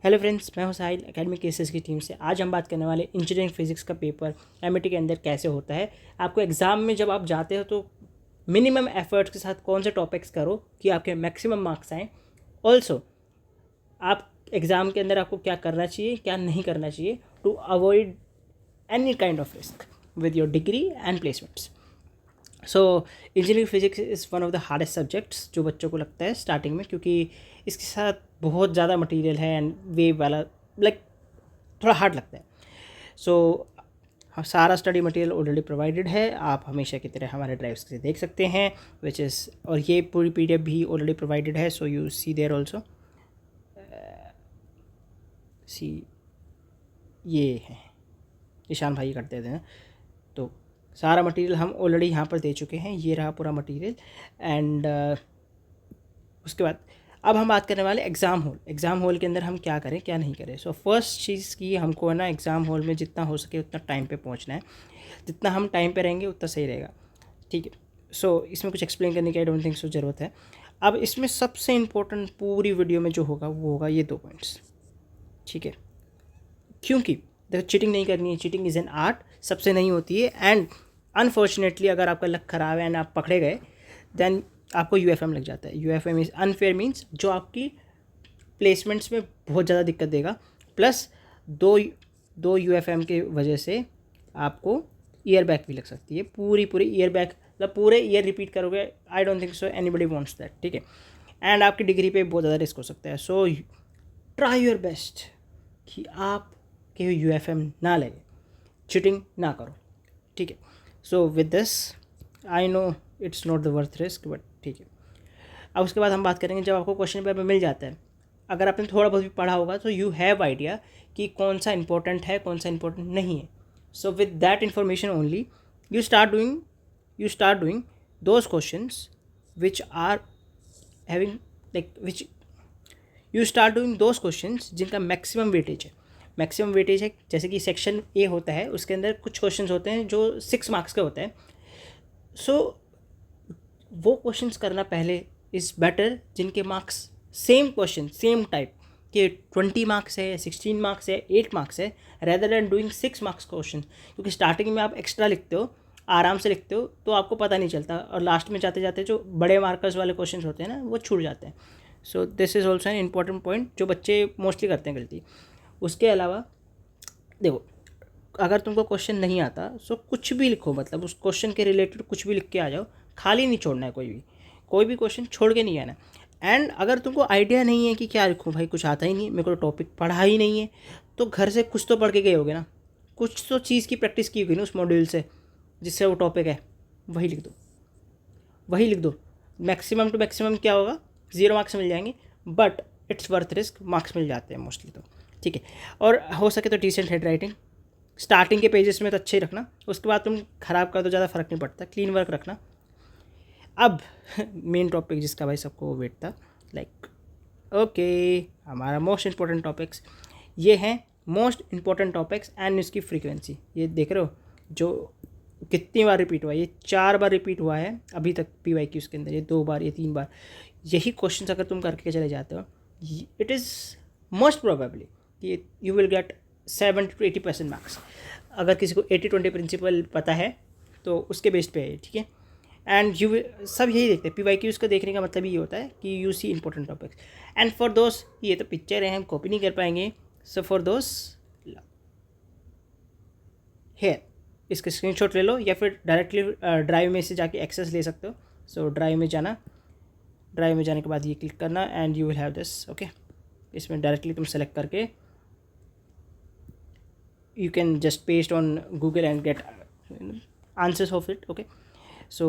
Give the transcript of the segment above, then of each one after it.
Hello friends, मैं हूं साहिल academic cases की टीम से। आज हम बात करने वाले इंजीनियरिंग फिजिक्स का पेपर एमईटी के अंदर कैसे होता है। आपको एग्ज़ाम में जब आप जाते हो तो मिनिमम एफर्ट्स के साथ कौन से टॉपिक्स करो कि आपके मैक्सिमम मार्क्स आएँ। ऑल्सो आप एग्ज़ाम के अंदर आपको क्या करना चाहिए, क्या नहीं करना चाहिए to avoid any kind of risk with your degree and placements. So engineering physics is one of the hardest subjects जो बच्चों को लगता है स्टार्टिंग में, क्योंकि इसके साथ बहुत ज़्यादा मटेरियल है एंड वेव वाला थोड़ा हार्ड लगता है। सो सारा स्टडी मटेरियल ऑलरेडी प्रोवाइडेड है, आप हमेशा की तरह हमारे ड्राइव्स से देख सकते हैं विच इज़, और ये पूरी पीडीएफ भी ऑलरेडी प्रोवाइडेड है। So you see there also see, ये है ईशान भाई करते थे। तो सारा मटेरियल हम ऑलरेडी यहाँ पर दे चुके हैं, ये रहा पूरा मटेरियल। एंड उसके बाद अब हम बात करने वाले एग्ज़ाम हॉल। एग्ज़ाम हॉल के अंदर हम क्या करें क्या नहीं करें। सो फर्स्ट चीज़ की हमको है ना, एग्ज़ाम हॉल में जितना हो सके उतना टाइम पे पहुँचना है। जितना हम टाइम पे रहेंगे उतना सही रहेगा, ठीक है। सो इसमें कुछ एक्सप्लेन करने की आई डोंट थिंक सो ज़रूरत है। अब इसमें सबसे इम्पोर्टेंट पूरी वीडियो में जो होगा वो होगा ये 2 पॉइंट्स, ठीक है। क्योंकि देखो, चीटिंग नहीं करनी है, चीटिंग इज़ एन आर्ट, सबसे नहीं होती है। एंड अनफॉर्चुनेटली अगर आपका लक खराब है एंड आप पकड़े गए देन आपको यूएफएम लग जाता है। यूएफएम इज़ अनफेयर मीन्स जो आपकी प्लेसमेंट्स में बहुत ज़्यादा दिक्कत देगा, प्लस दो यूएफएम के वजह से आपको ईयर बैक भी लग सकती है। पूरी ईयर बैक, मतलब पूरे ईयर रिपीट करोगे, I don't think so anybody wants that, ठीक है। एंड आपकी डिग्री पे बहुत ज़्यादा रिस्क हो सकता है। सो ट्राई योर बेस्ट कि आप के यूएफएम ना लगे, चीटिंग ना करो, ठीक है। So with this I know it's not the worth risk, but ठीक है। अब उसके बाद हम बात करेंगे जब आपको क्वेश्चन पेपर मिल जाता है, अगर आपने थोड़ा बहुत भी पढ़ा होगा तो यू हैव आइडिया कि कौन सा इंपॉर्टेंट है कौन सा इंपॉर्टेंट नहीं है। So with that information only you start doing those questions which are having like which you start doing those questions जिनका मैक्सिमम वेटेज है। मैक्सिमम वेटेज है, जैसे कि सेक्शन ए होता है, उसके अंदर कुछ क्वेश्चंस होते हैं जो 6 मार्क्स के होते हैं। सो वो क्वेश्चंस करना पहले इज़ बेटर जिनके marks same question same type के 20 मार्क्स है, 16 मार्क्स है, 8 मार्क्स है, rather than doing 6 marks question. क्योंकि स्टार्टिंग में आप एक्स्ट्रा लिखते हो, आराम से लिखते हो, तो आपको पता नहीं चलता, और लास्ट में जाते जाते जो बड़े मार्कर्स वाले क्वेश्चन होते हैं ना, वो छूट जाते हैं। So this is also an important point जो बच्चे मोस्टली करते हैं गलती। उसके अलावा देखो, अगर तुमको क्वेश्चन नहीं आता सो कुछ भी लिखो, मतलब उस क्वेश्चन के रिलेटेड कुछ भी लिख के आ जाओ, खाली नहीं छोड़ना है, कोई भी क्वेश्चन छोड़ के नहीं आना। एंड अगर तुमको आइडिया नहीं है कि क्या लिखूँ, भाई कुछ आता ही नहीं, मेरे को टॉपिक पढ़ा ही नहीं है, तो घर से कुछ तो पढ़ के गए होगे ना, कुछ तो चीज़ की प्रैक्टिस की होगी ना उस मॉड्यूल से, जिससे वो टॉपिक है वही लिख दो। मैक्सिमम टू मैक्सिमम क्या होगा, 0 मार्क्स मिल जाएंगे, but it's worth risk, marks मिल जाते हैं मोस्टली, तो ठीक है। और हो सके तो डिसेंट हैंड राइटिंग, स्टार्टिंग के पेजेस में तो अच्छे ही रखना, उसके बाद तुम ख़राब कर दो, ज़्यादा फ़र्क नहीं पड़ता, क्लीन वर्क रखना। अब मेन टॉपिक जिसका भाई सबको वेट था, लाइक ओके, हमारा मोस्ट इम्पॉर्टेंट टॉपिक्स ये हैं, मोस्ट इम्पॉर्टेंट टॉपिक्स एंड इसकी फ्रीक्वेंसी। ये देख रहे हो जो कितनी बार रिपीट हुआ है, ये 4 बार रिपीट हुआ है अभी तक PYQs के अंदर, ये 2 बार, ये 3 बार। यही क्वेश्चन अगर तुम करके चले जाते हो, इट इज़ मोस्ट प्रोबेबली कि you will get 70 to 80% marks. अगर किसी को 80-20 प्रिंसिपल पता है तो उसके बेस पे है, ठीक है। एंड यू सब यही देखते हैं, PYQs को देखने का मतलब ये होता है कि you see important topics. And for those, ये तो पिक्चर है, हम कॉपी नहीं कर पाएंगे, सो फॉर दोस हेयर इसका स्क्रीनशॉट ले लो, या फिर डायरेक्टली ड्राइव में से जाके एक्सेस ले सकते हो। सो ड्राइव में जाने के बाद ये क्लिक करना and you will have this, okay. इसमें डायरेक्टली तुम सेलेक्ट करके you can just paste on Google and get answers of it, okay. So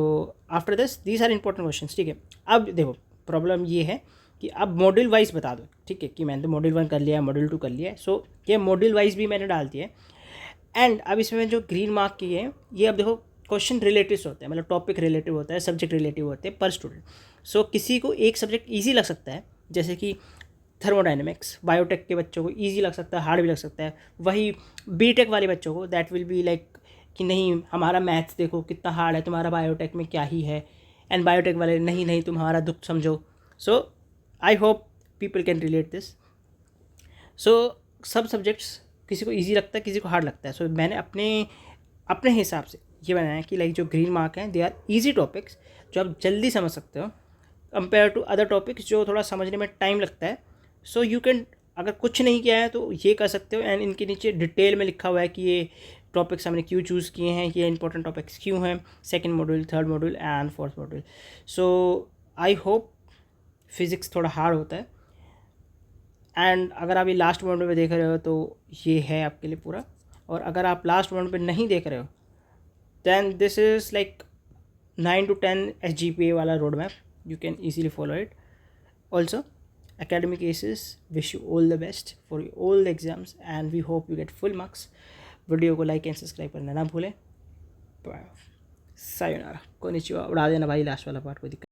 after this these are important questions, ठीक है। अब देखो, प्रॉब्लम ये है कि अब मॉड्यूल वाइज बता दो, ठीक है, कि मैंने तो मॉड्यूल 1 कर लिया है, मॉड्यूल 2 कर लिया है, सो ये मॉड्यूल वाइज भी मैंने डाल दिया है। एंड अब इसमें जो ग्रीन मार्क की है, ये अब देखो क्वेश्चन रिलेटिव होते हैं, मतलब टॉपिक रिलेटिव होता है, सब्जेक्ट रिलेटिव होते हैं पर स्टूडेंट। सो किसी को एक सब्जेक्ट ईजी लग सकता है, जैसे कि थर्मोडाइनमिक्स, बायोटेक के बच्चों को ईजी लग सकता है, हार्ड भी लग सकता है। वही बीटेक वाले बच्चों को दैट विल बी लाइक कि नहीं, हमारा मैथ्स देखो कितना हार्ड है, तुम्हारा बायोटेक में क्या ही है। एंड बायोटेक वाले नहीं तुम हमारा दुख समझो। So I hope people can relate this. So सब सब्जेक्ट्स किसी को ईजी लगता है, किसी को हार्ड लगता है. सो मैंने अपने हिसाब से ये बनाया कि लाइक जो ग्रीन मार्क हैं दे आर ईजी टॉपिक्स जो आप जल्दी समझ सकते हो कंपेयर टू अदर टॉपिक्स जो थोड़ा समझने में टाइम लगता है. सो यू कैन, अगर कुछ नहीं किया है तो ये कर सकते हो. एंड इनके नीचे डिटेल में लिखा हुआ है कि ये टॉपिक्स हमने क्यों चूज़ किए हैं, ये इंपॉर्टेंट टॉपिक्स क्यों हैं, second module, third module and fourth module. So I hope physics थोड़ा हार्ड होता है. एंड अगर आप ये लास्ट मॉड्यूल में देख रहे हो तो ये है आपके लिए पूरा. और अगर आप लास्ट मॉड्यूल पे नहीं देख रहे हो then this is like 9 to 10 SGPA वाला road map. You can easily follow it. Also, academic cases, wish you all the best for all the exams and we hope you get full marks. Video को like and subscribe करना ना भूलें. Sayonara, konnichiwa. उड़ा देना भाई last वाला part, कोई दिक्कत